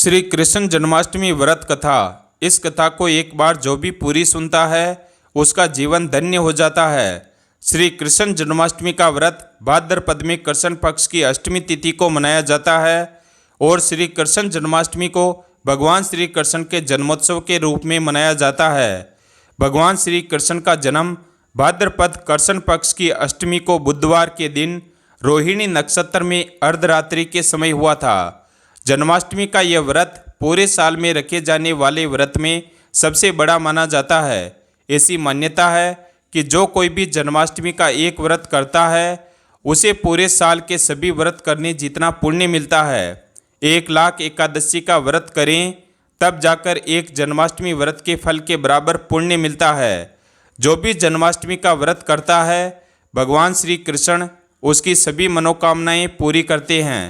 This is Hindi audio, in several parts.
श्री कृष्ण जन्माष्टमी व्रत कथा। इस कथा को एक बार जो भी पूरी सुनता है उसका जीवन धन्य हो जाता है। श्री कृष्ण जन्माष्टमी का व्रत भाद्रपद में कृष्ण पक्ष की अष्टमी तिथि को मनाया जाता है और श्री कृष्ण जन्माष्टमी को भगवान श्री कृष्ण के जन्मोत्सव के रूप में मनाया जाता है। भगवान श्री कृष्ण का जन्म भाद्रपद कृष्ण पक्ष की अष्टमी को बुधवार के दिन रोहिणी नक्षत्र में अर्धरात्रि के समय हुआ था। जन्माष्टमी का यह व्रत पूरे साल में रखे जाने वाले व्रत में सबसे बड़ा माना जाता है। ऐसी मान्यता है कि जो कोई भी जन्माष्टमी का एक व्रत करता है उसे पूरे साल के सभी व्रत करने जितना पुण्य मिलता है। 1 लाख एकादशी का व्रत करें तब जाकर एक जन्माष्टमी व्रत के फल के बराबर पुण्य मिलता है। जो भी जन्माष्टमी का व्रत करता है भगवान श्री कृष्ण उसकी सभी मनोकामनाएं पूरी करते हैं।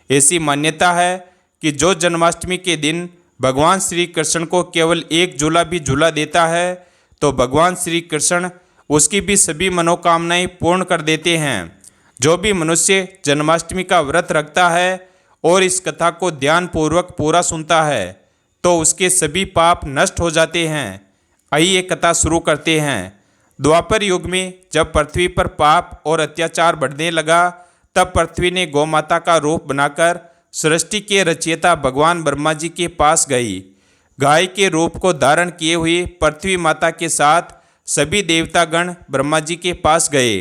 ऐसी मान्यता है कि जो जन्माष्टमी के दिन भगवान श्री कृष्ण को केवल एक झूला भी झूला देता है तो भगवान श्री कृष्ण उसकी भी सभी मनोकामनाएं पूर्ण कर देते हैं। जो भी मनुष्य जन्माष्टमी का व्रत रखता है और इस कथा को ध्यानपूर्वक पूरा सुनता है तो उसके सभी पाप नष्ट हो जाते हैं। आइए कथा शुरू करते हैं। द्वापर युग में जब पृथ्वी पर पाप और अत्याचार बढ़ने लगा तब पृथ्वी ने गौ माता का रूप बनाकर सृष्टि के रचयिता भगवान ब्रह्मा जी के पास गई। गाय के रूप को धारण किए हुए पृथ्वी माता के साथ सभी देवतागण ब्रह्मा जी के पास गए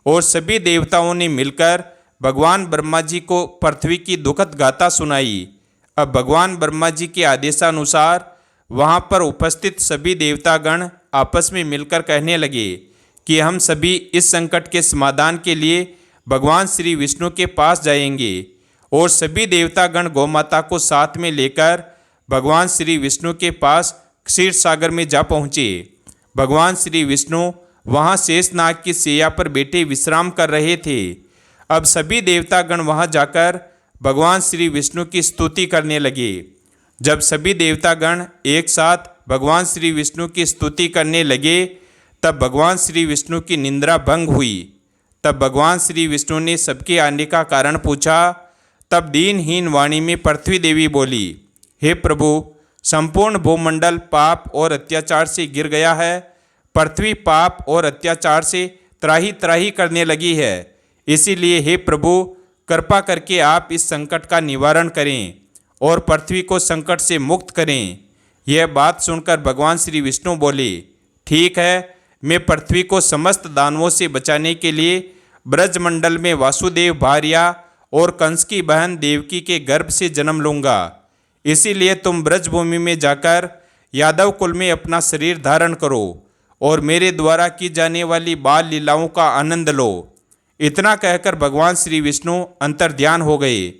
और सभी देवताओं ने मिलकर भगवान ब्रह्मा जी को पृथ्वी की दुखद गाथा सुनाई। अब भगवान ब्रह्मा जी के आदेशानुसार वहाँ पर उपस्थित सभी देवतागण आपस में मिलकर कहने लगे कि हम सभी इस संकट के समाधान के लिए भगवान श्री विष्णु के पास जाएंगे और सभी देवतागण गौ माता को साथ में लेकर भगवान श्री विष्णु के पास क्षीर सागर में जा पहुँचे। भगवान श्री विष्णु वहाँ शेषनाग की शैया पर बैठे विश्राम कर रहे थे। अब सभी देवतागण वहाँ जाकर भगवान श्री विष्णु की स्तुति करने लगे। जब सभी देवतागण एक साथ भगवान श्री विष्णु की स्तुति करने लगे तब भगवान श्री विष्णु की निंद्रा भंग हुई। तब भगवान श्री विष्णु ने सबके आने का कारण पूछा। तब दीनहीन वाणी में पृथ्वी देवी बोली, हे प्रभु, संपूर्ण भूमंडल पाप और अत्याचार से गिर गया है। पृथ्वी पाप और अत्याचार से त्राही त्राही करने लगी है। इसीलिए हे प्रभु, कृपा करके आप इस संकट का निवारण करें और पृथ्वी को संकट से मुक्त करें। यह बात सुनकर भगवान श्री विष्णु बोले, ठीक है, मैं पृथ्वी को समस्त दानवों से बचाने के लिए ब्रजमंडल में वासुदेव भार्या और कंस की बहन देवकी के गर्भ से जन्म लूँगा। इसीलिए तुम ब्रजभूमि में जाकर यादव कुल में अपना शरीर धारण करो और मेरे द्वारा की जाने वाली बाल लीलाओं का आनंद लो। इतना कहकर भगवान श्री विष्णु अंतर्ध्यान हो गए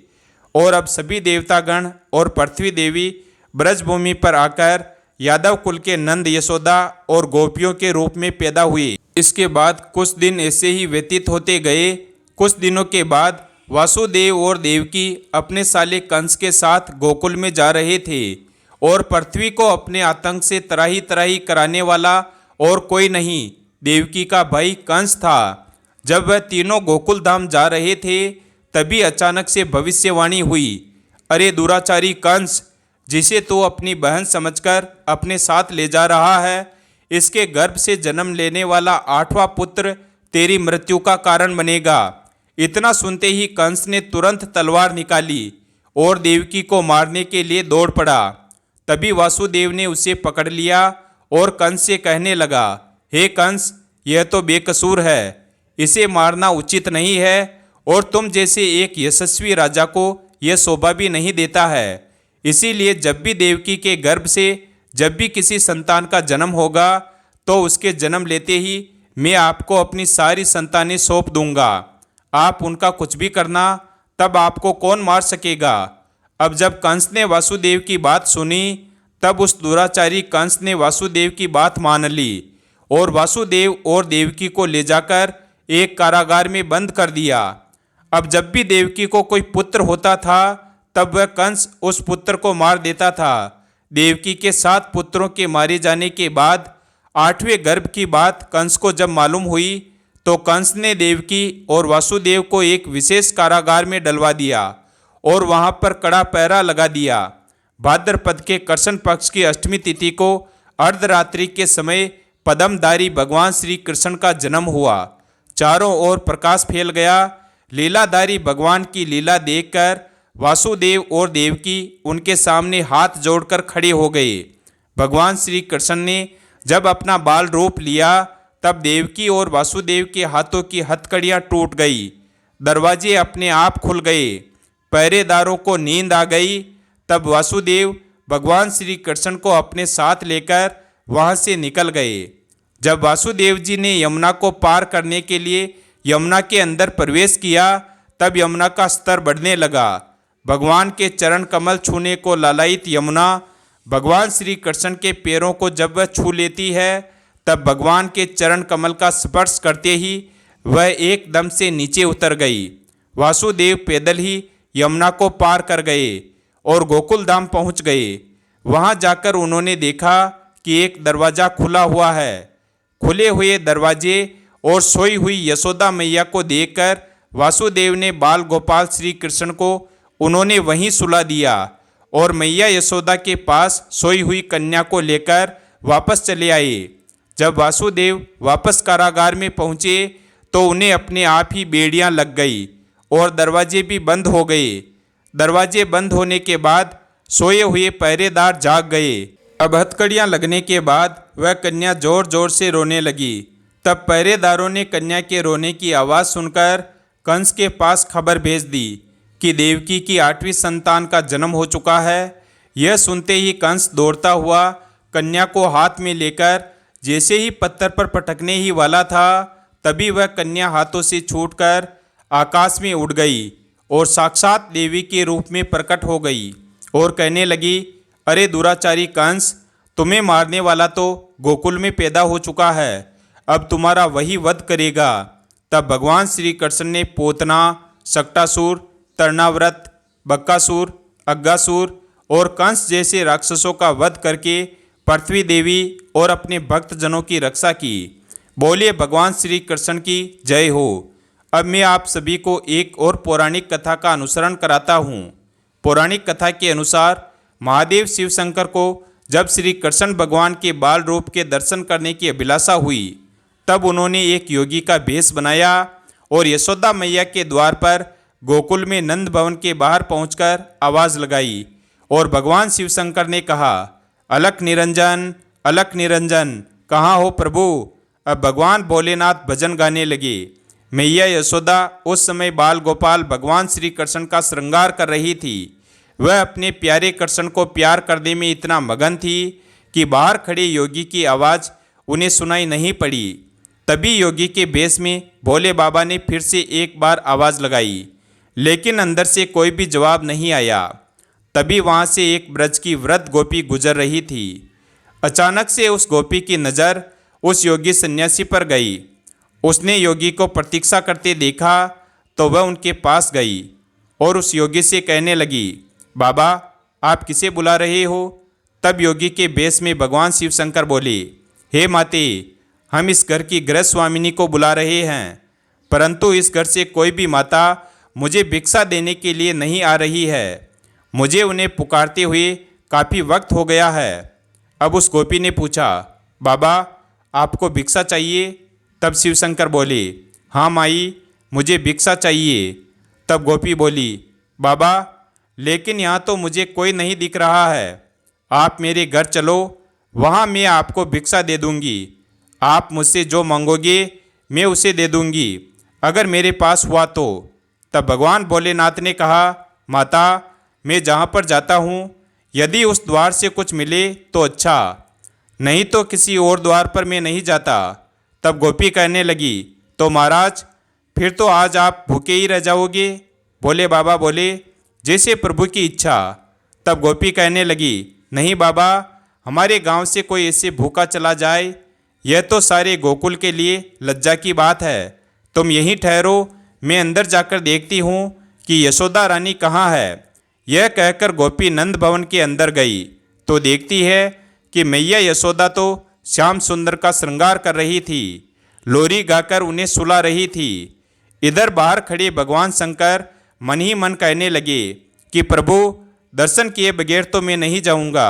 और अब सभी देवतागण और पृथ्वी देवी ब्रजभूमि पर आकर यादव कुल के नंद यशोदा और गोपियों के रूप में पैदा हुए। इसके बाद कुछ दिन ऐसे ही व्यतीत होते गए। कुछ दिनों के बाद वासुदेव और देवकी अपने साले कंस के साथ गोकुल में जा रहे थे और पृथ्वी को अपने आतंक से त्राही त्राही कराने वाला और कोई नहीं देवकी का भाई कंस था। जब वह तीनों गोकुल धाम जा रहे थे तभी अचानक से भविष्यवाणी हुई, अरे दुराचारी कंस, जिसे तू अपनी बहन समझकर अपने साथ ले जा रहा है, इसके गर्भ से जन्म लेने वाला 8वां पुत्र तेरी मृत्यु का कारण बनेगा। इतना सुनते ही कंस ने तुरंत तलवार निकाली और देवकी को मारने के लिए दौड़ पड़ा। तभी वासुदेव ने उसे पकड़ लिया और कंस से कहने लगा, हे कंस, यह तो बेकसूर है, इसे मारना उचित नहीं है और तुम जैसे एक यशस्वी राजा को यह शोभा भी नहीं देता है। इसीलिए जब भी देवकी के गर्भ से जब भी किसी संतान का जन्म होगा तो उसके जन्म लेते ही मैं आपको अपनी सारी संतानें सौंप दूंगा। आप उनका कुछ भी करना, तब आपको कौन मार सकेगा। अब जब कंस ने वासुदेव की बात सुनी तब उस दुराचारी कंस ने वासुदेव की बात मान ली और वासुदेव और देवकी को ले जाकर एक कारागार में बंद कर दिया। अब जब भी देवकी को कोई पुत्र होता था तब वह कंस उस पुत्र को मार देता था। देवकी के 7 पुत्रों के मारे जाने के बाद 8वें गर्भ की बात कंस को जब मालूम हुई तो कंस ने देवकी और वासुदेव को एक विशेष कारागार में डलवा दिया और वहाँ पर कड़ा पहरा लगा दिया। भाद्रपद के कृष्ण पक्ष की अष्टमी तिथि को अर्धरात्रि के समय पद्मधारी भगवान श्री कृष्ण का जन्म हुआ। चारों ओर प्रकाश फैल गया। लीलाधारी भगवान की लीला देखकर वासुदेव और देवकी उनके सामने हाथ जोड़कर खड़े हो गए। भगवान श्री कृष्ण ने जब अपना बाल रूप लिया तब देवकी और वासुदेव के हाथों की हथकड़ियाँ टूट गई। दरवाजे अपने आप खुल गए। पहरेदारों को नींद आ गई। तब वासुदेव भगवान श्री कृष्ण को अपने साथ लेकर वहाँ से निकल गए। जब वासुदेव जी ने यमुना को पार करने के लिए यमुना के अंदर प्रवेश किया तब यमुना का स्तर बढ़ने लगा। भगवान के चरण कमल छूने को लालायित यमुना भगवान श्री कृष्ण के पैरों को जब वह छू लेती है तब भगवान के चरण कमल का स्पर्श करते ही वह एकदम से नीचे उतर गई। वासुदेव पैदल ही यमुना को पार कर गए और गोकुल धाम पहुँच गए। वहाँ जाकर उन्होंने देखा कि एक दरवाज़ा खुला हुआ है। खुले हुए दरवाजे और सोई हुई यशोदा मैया को देखकर वासुदेव ने बाल गोपाल श्री कृष्ण को उन्होंने वहीं सुला दिया और मैया यशोदा के पास सोई हुई कन्या को लेकर वापस चले आए। जब वासुदेव वापस कारागार में पहुँचे तो उन्हें अपने आप ही बेड़ियाँ लग गई और दरवाजे भी बंद हो गए। दरवाजे बंद होने के बाद सोए हुए पहरेदार जाग गए। अब हथकड़ियाँ लगने के बाद वह कन्या जोर जोर से रोने लगी। तब पहरेदारों ने कन्या के रोने की आवाज़ सुनकर कंस के पास खबर भेज दी कि देवकी की 8वीं संतान का जन्म हो चुका है। यह सुनते ही कंस दौड़ता हुआ कन्या को हाथ में लेकर जैसे ही पत्थर पर पटकने ही वाला था तभी वह कन्या हाथों से छूटकर आकाश में उड़ गई और साक्षात देवी के रूप में प्रकट हो गई और कहने लगी, अरे दुराचारी कंस, तुम्हें मारने वाला तो गोकुल में पैदा हो चुका है, अब तुम्हारा वही वध करेगा। तब भगवान श्री कृष्ण ने पोतना, सक्टासुर, तृणाव्रत, बक्कासुर, अग्गासुर और कंस जैसे राक्षसों का वध करके पृथ्वी देवी और अपने भक्तजनों की रक्षा की। बोलिए भगवान श्री कृष्ण की जय हो। अब मैं आप सभी को एक और पौराणिक कथा का अनुसरण कराता हूँ। पौराणिक कथा के अनुसार महादेव शिव शंकर को जब श्री कृष्ण भगवान के बाल रूप के दर्शन करने की अभिलाषा हुई तब उन्होंने एक योगी का भेष बनाया और यशोदा मैया के द्वार पर गोकुल में नंद भवन के बाहर पहुंचकर आवाज़ लगाई और भगवान शिव शंकर ने कहा, अलख निरंजन, अलख निरंजन, कहाँ हो प्रभु। अब भगवान भोलेनाथ भजन गाने लगे। मैया यशोदा उस समय बाल गोपाल भगवान श्री कृष्ण का श्रृंगार कर रही थी। वह अपने प्यारे कृष्ण को प्यार करने में इतना मगन थी कि बाहर खड़े योगी की आवाज़ उन्हें सुनाई नहीं पड़ी। तभी योगी के भेष में भोले बाबा ने फिर से एक बार आवाज़ लगाई, लेकिन अंदर से कोई भी जवाब नहीं आया। तभी वहाँ से एक ब्रज की वृद्ध गोपी गुजर रही थी। अचानक से उस गोपी की नज़र उस योगी सन्यासी पर गई। उसने योगी को प्रतीक्षा करते देखा तो वह उनके पास गई और उस योगी से कहने लगी, बाबा आप किसे बुला रहे हो। तब योगी के भेष में भगवान शिव शंकर बोले, हे माते, हम इस घर की गृह स्वामिनी को बुला रहे हैं, परंतु इस घर से कोई भी माता मुझे भिक्षा देने के लिए नहीं आ रही है। मुझे उन्हें पुकारते हुए काफ़ी वक्त हो गया है। अब उस गोपी ने पूछा, बाबा आपको भिक्षा चाहिए। तब शिव शंकर बोले, हाँ माई, मुझे भिक्षा चाहिए। तब गोपी बोली, बाबा लेकिन यहाँ तो मुझे कोई नहीं दिख रहा है। आप मेरे घर चलो, वहाँ मैं आपको भिक्षा दे दूँगी। आप मुझसे जो मांगोगे मैं उसे दे दूँगी, अगर मेरे पास हुआ तो। तब भगवान भोलेनाथ ने कहा, माता मैं जहाँ पर जाता हूँ यदि उस द्वार से कुछ मिले तो अच्छा, नहीं तो किसी और द्वार पर मैं नहीं जाता। तब गोपी कहने लगी, तो महाराज फिर तो आज आप भूखे ही रह जाओगे। भोले बाबा बोले, जैसे प्रभु की इच्छा। तब गोपी कहने लगी, नहीं बाबा, हमारे गांव से कोई ऐसे भूखा चला जाए यह तो सारे गोकुल के लिए लज्जा की बात है। तुम यहीं ठहरो, मैं अंदर जाकर देखती हूँ कि यशोदा रानी कहाँ है। यह कहकर गोपी नंद भवन के अंदर गई तो देखती है कि मैया यशोदा तो श्याम सुंदर का श्रृंगार कर रही थी, लोरी गाकर उन्हें सुला रही थी। इधर बाहर खड़े भगवान शंकर मन ही मन कहने लगे कि प्रभु दर्शन किए बगैर तो मैं नहीं जाऊंगा।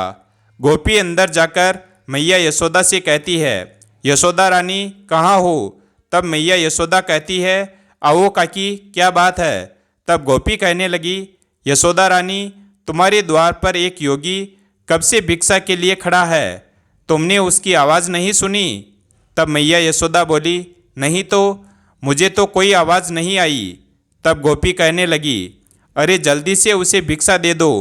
गोपी अंदर जाकर मैया यशोदा से कहती है, यशोदा रानी कहाँ हो? तब मैया यशोदा कहती है, आओ काकी, क्या बात है? तब गोपी कहने लगी, यशोदा रानी तुम्हारे द्वार पर एक योगी कब से भिक्षा के लिए खड़ा है, तुमने उसकी आवाज़ नहीं सुनी? तब मैया यशोदा बोली, नहीं तो, मुझे तो कोई आवाज़ नहीं आई। तब गोपी कहने लगी, अरे जल्दी से उसे भिक्षा दे दो,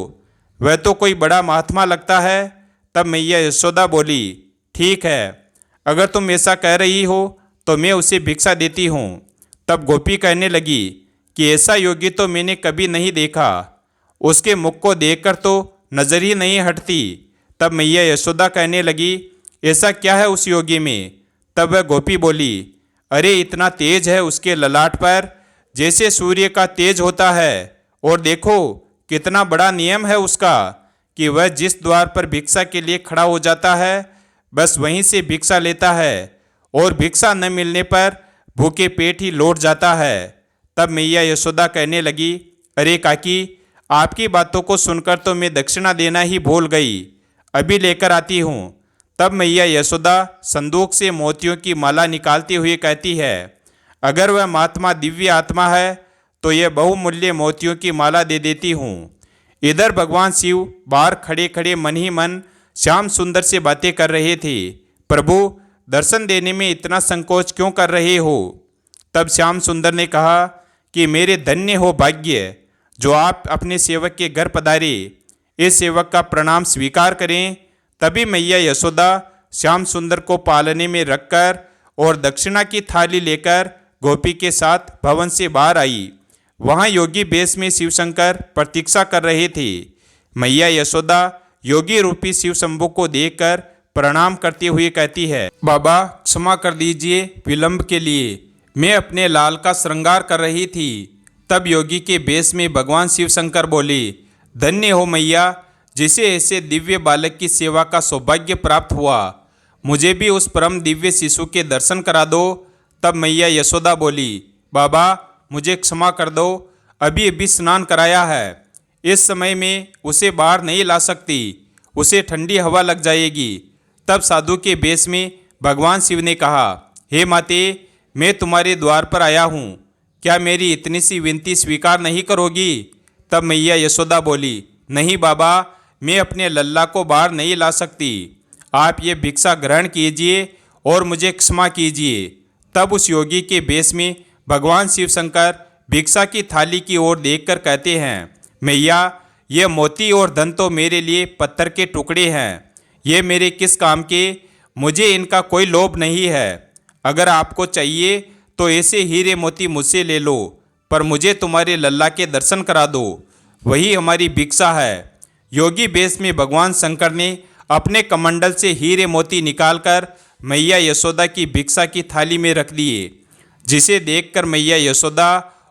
वह तो कोई बड़ा महात्मा लगता है। तब मैया यशोदा बोली, ठीक है, अगर तुम ऐसा कह रही हो तो मैं उसे भिक्षा देती हूँ। तब गोपी कहने लगी कि ऐसा योगी तो मैंने कभी नहीं देखा, उसके मुख को देखकर तो नज़र ही नहीं हटती। तब मैया यशोदा कहने लगी, ऐसा क्या है उस योगी में? तब वह गोपी बोली, अरे इतना तेज है उसके ललाट पर, जैसे सूर्य का तेज होता है। और देखो कितना बड़ा नियम है उसका कि वह जिस द्वार पर भिक्षा के लिए खड़ा हो जाता है बस वहीं से भिक्षा लेता है, और भिक्षा न मिलने पर भूखे पेट ही लौट जाता है। तब मैया यशोदा कहने लगी, अरे काकी, आपकी बातों को सुनकर तो मैं दक्षिणा देना ही भूल गई, अभी लेकर आती हूँ। तब मैया यशोदा संदूक से मोतियों की माला निकालती हुई कहती है, अगर वह महात्मा दिव्य आत्मा है तो यह बहुमूल्य मोतियों की माला दे देती हूँ। इधर भगवान शिव बाहर खड़े खड़े मन ही मन श्याम सुंदर से बातें कर रहे थे, प्रभु दर्शन देने में इतना संकोच क्यों कर रहे हो? तब श्याम सुंदर ने कहा कि मेरे धन्य हो भाग्य जो आप अपने सेवक के घर पधारे, इस सेवक का प्रणाम स्वीकार करें। तभी मैया यशोदा श्याम सुंदर को पालने में रखकर और दक्षिणा की थाली लेकर गोपी के साथ भवन से बाहर आई। वहाँ योगी बेस में शिवशंकर प्रतीक्षा कर रहे थे। मैया यशोदा योगी रूपी शिव शंभु को देखकर प्रणाम करते हुए कहती है, बाबा क्षमा कर दीजिए विलंब के लिए, मैं अपने लाल का श्रृंगार कर रही थी। तब योगी के बेस में भगवान शिवशंकर बोले, धन्य हो मैया, जिसे ऐसे दिव्य बालक की सेवा का सौभाग्य प्राप्त हुआ, मुझे भी उस परम दिव्य शिशु के दर्शन करा दो। तब मैया यशोदा बोली, बाबा मुझे क्षमा कर दो, अभी अभी स्नान कराया है, इस समय में उसे बाहर नहीं ला सकती, उसे ठंडी हवा लग जाएगी। तब साधु के बेस में भगवान शिव ने कहा, हे माते, मैं तुम्हारे द्वार पर आया हूँ, क्या मेरी इतनी सी विनती स्वीकार नहीं करोगी? तब मैया यशोदा बोली, नहीं बाबा, मैं अपने लल्ला को बाहर नहीं ला सकती, आप ये भिक्षा ग्रहण कीजिए और मुझे क्षमा कीजिए। तब उस योगी के बेस में भगवान शिवशंकर भिक्षा की थाली की ओर देखकर कहते हैं, मैया ये मोती और धन तो मेरे लिए पत्थर के टुकड़े हैं, ये मेरे किस काम के, मुझे इनका कोई लोभ नहीं है। अगर आपको चाहिए तो ऐसे हीरे मोती मुझसे ले लो, पर मुझे तुम्हारे लल्ला के दर्शन करा दो, वही हमारी भिक्षा है। योगी बेस में भगवान शंकर ने अपने कमंडल से हीरे मोती निकालकर मैया यशोदा की भिक्षा की थाली में रख दिए, जिसे देखकर मैया यशोदा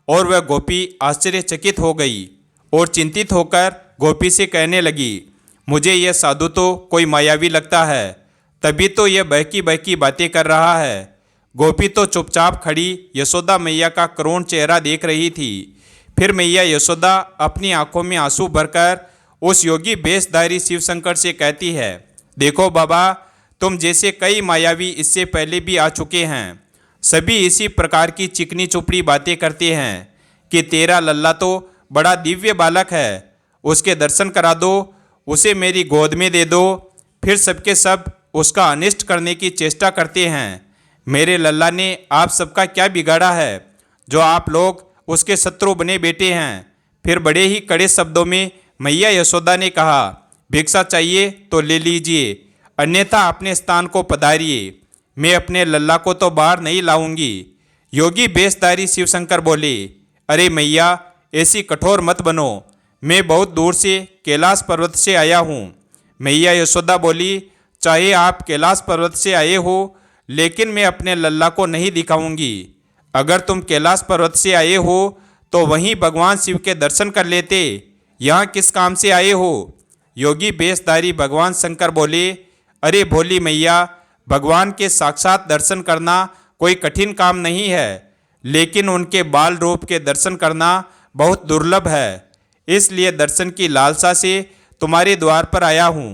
और वह गोपी आश्चर्यचकित हो गई और चिंतित होकर गोपी से कहने लगी, मुझे यह साधु तो कोई मायावी लगता है, तभी तो यह बहकी बहकी बातें कर रहा है। गोपी तो चुपचाप खड़ी यशोदा मैया का करुण चेहरा देख रही थी। फिर मैया यशोदा अपनी आंखों में आंसू भरकर उस योगी बेशधारी शिवशंकर से कहती है, देखो बाबा, तुम जैसे कई मायावी इससे पहले भी आ चुके हैं, सभी इसी प्रकार की चिकनी चुपड़ी बातें करते हैं कि तेरा लल्ला तो बड़ा दिव्य बालक है, उसके दर्शन करा दो, उसे मेरी गोद में दे दो। फिर सबके सब उसका अनिष्ट करने की चेष्टा करते हैं। मेरे लल्ला ने आप सबका क्या बिगाड़ा है जो आप लोग उसके शत्रु बने बैठे हैं? फिर बड़े ही कड़े शब्दों में मैया यशोदा ने कहा, भिक्षा चाहिए तो ले लीजिए, अन्यथा अपने स्थान को पधारिए, मैं अपने लल्ला को तो बाहर नहीं लाऊंगी। योगी बेशधारी शिवशंकर बोले, अरे मैया, ऐसी कठोर मत बनो, मैं बहुत दूर से कैलाश पर्वत से आया हूँ। मैया यशोदा बोली, चाहे आप कैलाश पर्वत से आए हो, लेकिन मैं अपने लल्ला को नहीं दिखाऊंगी। अगर तुम कैलाश पर्वत से आए हो तो वहीं भगवान शिव के दर्शन कर लेते, यहाँ किस काम से आए हो? योगी बेशधारी भगवान शंकर बोले, अरे भोली मैया, भगवान के साक्षात दर्शन करना कोई कठिन काम नहीं है, लेकिन उनके बाल रूप के दर्शन करना बहुत दुर्लभ है। इसलिए दर्शन की लालसा से तुम्हारे द्वार पर आया हूँ।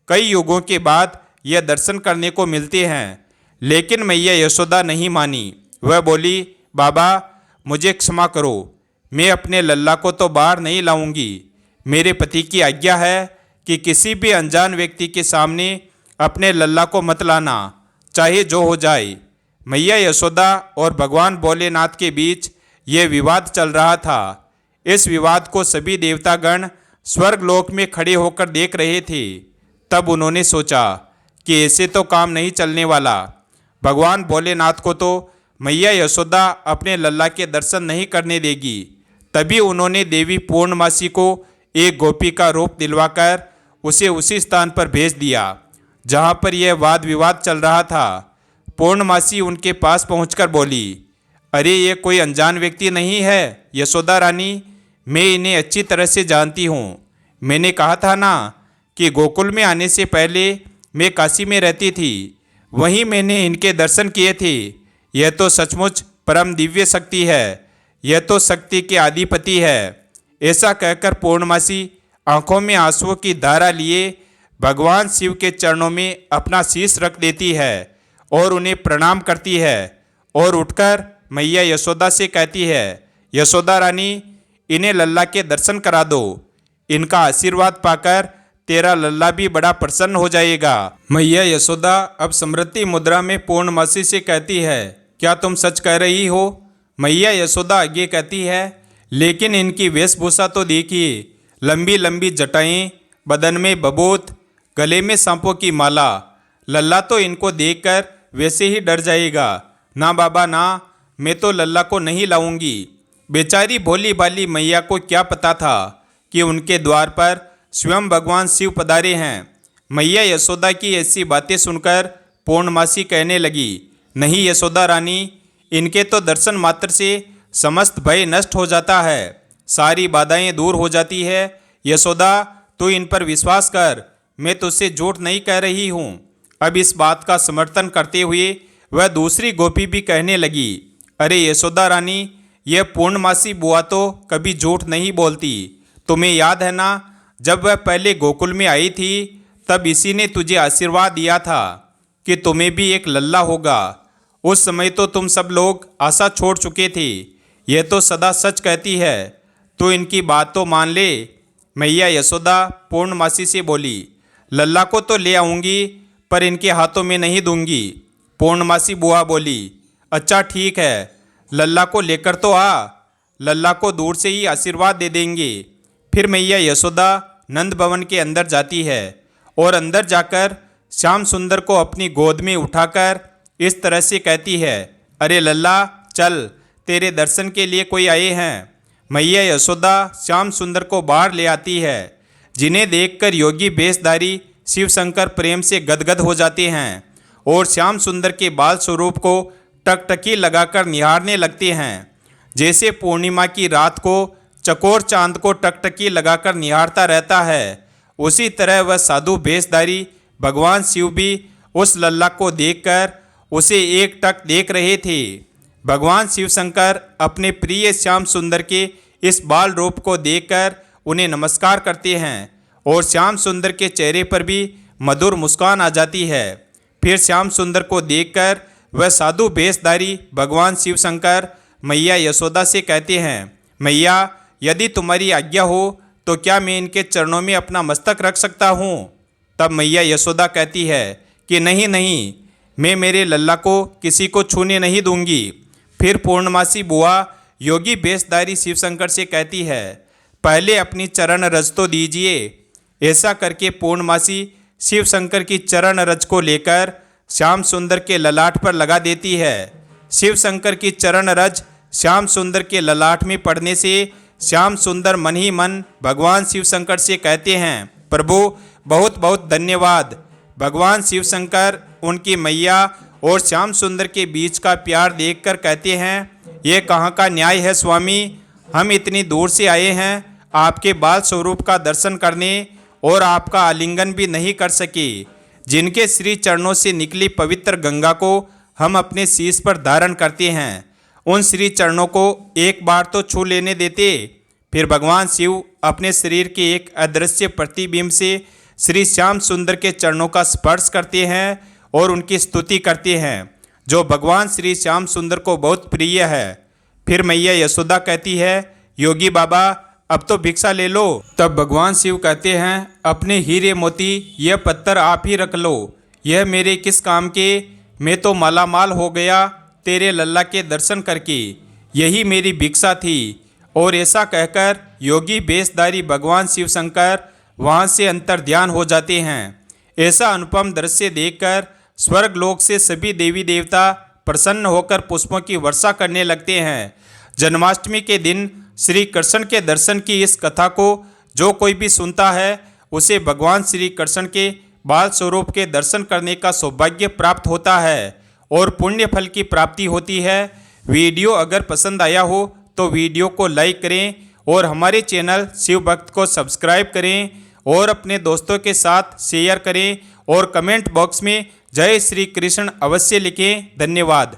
कई युगों के बाद यह दर्शन करने को मिलते हैं। लेकिन मैया यशोदा नहीं मानी। वह बोली, बाबा मुझे क्षमा करो, मैं अपने लल्ला को तो बाहर नहीं लाऊंगी। मेरे पति की आज्ञा है कि किसी भी अनजान व्यक्ति के सामने अपने लल्ला को मत लाना, चाहे जो हो जाए। मैया यशोदा और भगवान भोलेनाथ के बीच यह विवाद चल रहा था। इस विवाद को सभी देवतागण स्वर्गलोक में खड़े होकर देख रहे थे। तब उन्होंने सोचा कि ऐसे तो काम नहीं चलने वाला। भगवान भोलेनाथ को तो मैया यशोदा अपने लल्ला के दर्शन नहीं करने देगी। तभी उन्होंने देवी पूर्णमासी को एक गोपी का रूप दिलवाकर उसे उसी स्थान पर भेज दिया जहाँ पर यह वाद विवाद चल रहा था। पूर्णमासी उनके पास पहुंचकर बोली, अरे ये कोई अनजान व्यक्ति नहीं है यशोदा रानी, मैं इन्हें अच्छी तरह से जानती हूँ। मैंने कहा था ना कि गोकुल में आने से पहले मैं काशी में रहती थी, वहीं मैंने इनके दर्शन किए थे। यह तो सचमुच परम दिव्य शक्ति है, यह तो शक्ति के आदिपति है। ऐसा कहकर पूर्णमासी आंखों में आंसुओं की धारा लिए भगवान शिव के चरणों में अपना शीश रख देती है और उन्हें प्रणाम करती है और उठकर मैया यशोदा से कहती है, यशोदा रानी इन्हें लल्ला के दर्शन करा दो। इनका आशीर्वाद पाकर तेरा लल्ला भी बड़ा प्रसन्न हो जाएगा। मैया यशोदा अब समृद्धि मुद्रा में पूर्णमासी से कहती है, क्या तुम सच कह रही हो? मैया यशोदा आगे कहती है, लेकिन इनकी वेशभूषा तो देखिए, लंबी लंबी जटाएं, बदन में बबूत, गले में सांपों की माला। लल्ला तो इनको देखकर वैसे ही डर जाएगा। ना बाबा ना, मैं तो लल्ला को नहीं लाऊंगी। बेचारी भोली भाली मैया को क्या पता था कि उनके द्वार पर स्वयं भगवान शिव पधारे हैं। मैया यशोदा की ऐसी बातें सुनकर पूर्णमासी कहने लगी, नहीं यशोदा रानी, इनके तो दर्शन मात्र से समस्त भय नष्ट हो जाता है, सारी बाधाएं दूर हो जाती है। यशोदा तू इन पर विश्वास कर, मैं तुझसे झूठ नहीं कह रही हूँ। अब इस बात का समर्थन करते हुए वह दूसरी गोपी भी कहने लगी, अरे यशोदा रानी, यह पूर्णमासी बुआ तो कभी झूठ नहीं बोलती। तुम्हें याद है ना, जब वह पहले गोकुल में आई थी तब इसी ने तुझे आशीर्वाद दिया था कि तुम्हें भी एक लल्ला होगा। उस समय तो तुम सब लोग आशा छोड़ चुके थे। यह तो सदा सच कहती है, तो इनकी बात तो मान ले। मैया यशोदा पूर्णमासी से बोली, लल्ला को तो ले आऊँगी पर इनके हाथों में नहीं दूंगी। पूर्णमासी बुआ बोली, अच्छा ठीक है, लल्ला को लेकर तो आ, लल्ला को दूर से ही आशीर्वाद दे देंगे। फिर मैया यशोदा नंद भवन के अंदर जाती है और अंदर जाकर श्याम सुंदर को अपनी गोद में उठाकर इस तरह से कहती है, अरे लल्ला चल, तेरे दर्शन के लिए कोई आए हैं। मैया यशोदा श्याम सुंदर को बाहर ले आती है, जिन्हें देखकर योगी बेशधारी शिव शंकर प्रेम से गदगद हो जाते हैं और श्याम सुंदर के बाल स्वरूप को टकटकी लगाकर निहारने लगते हैं। जैसे पूर्णिमा की रात को चकोर चांद को टकटकी लगाकर निहारता रहता है, उसी तरह वह साधु भेषधारी भगवान शिव भी उस लल्ला को देखकर उसे एक टक देख रहे थे। भगवान शिव शंकर अपने प्रिय श्याम सुंदर के इस बाल रूप को देखकर उन्हें नमस्कार करते हैं और श्याम सुंदर के चेहरे पर भी मधुर मुस्कान आ जाती है। फिर श्याम सुंदर को देखकर वह साधु भेषधारी भगवान शिव शंकर मैया यशोदा से कहते हैं, मैया यदि तुम्हारी आज्ञा हो तो क्या मैं इनके चरणों में अपना मस्तक रख सकता हूँ? तब मैया यशोदा कहती है कि नहीं नहीं, मैं मेरे लल्ला को किसी को छूने नहीं दूंगी। फिर पूर्णमासी बुआ योगी भेषधारी शिव शंकर से कहती है, पहले अपनी चरण रज तो दीजिए। ऐसा करके पूर्णमासी शिव शंकर की चरण रज को लेकर श्याम सुंदर के ललाट पर लगा देती है। शिव शंकर की चरण रज श्याम सुंदर के ललाट में पड़ने से श्याम सुंदर मन ही मन भगवान शिव शंकर से कहते हैं, प्रभु बहुत बहुत धन्यवाद। भगवान शिव शंकर उनकी मैया और श्याम सुंदर के बीच का प्यार देखकर कहते हैं, ये कहाँ का न्याय है स्वामी, हम इतनी दूर से आए हैं आपके बाल स्वरूप का दर्शन करने और आपका आलिंगन भी नहीं कर सके। जिनके श्री चरणों से निकली पवित्र गंगा को हम अपने शीश पर धारण करते हैं, उन श्री चरणों को एक बार तो छू लेने देते। फिर भगवान शिव अपने शरीर के एक अदृश्य प्रतिबिंब से श्री श्याम सुंदर के चरणों का स्पर्श करते हैं और उनकी स्तुति करते हैं, जो भगवान श्री श्याम सुंदर को बहुत प्रिय है। फिर मैया यशोदा कहती है, योगी बाबा अब तो भिक्षा ले लो। तब भगवान शिव कहते हैं, अपने हीरे मोती यह पत्थर आप ही रख लो, यह मेरे किस काम के, मैं तो मालामाल हो गया तेरे लल्ला के दर्शन करके, यही मेरी भिक्षा थी। और ऐसा कहकर योगी वेशधारी भगवान शिव शंकर वहाँ से अंतर ध्यान हो जाते हैं। ऐसा अनुपम दृश्य देखकर स्वर्ग लोक से सभी देवी देवता प्रसन्न होकर पुष्पों की वर्षा करने लगते हैं। जन्माष्टमी के दिन श्री कृष्ण के दर्शन की इस कथा को जो कोई भी सुनता है, उसे भगवान श्री कृष्ण के बाल स्वरूप के दर्शन करने का सौभाग्य प्राप्त होता है और पुण्य फल की प्राप्ति होती है। वीडियो अगर पसंद आया हो तो वीडियो को लाइक करें और हमारे चैनल शिव भक्त को सब्सक्राइब करें और अपने दोस्तों के साथ शेयर करें और कमेंट बॉक्स में जय श्री कृष्ण अवश्य लिखें। धन्यवाद।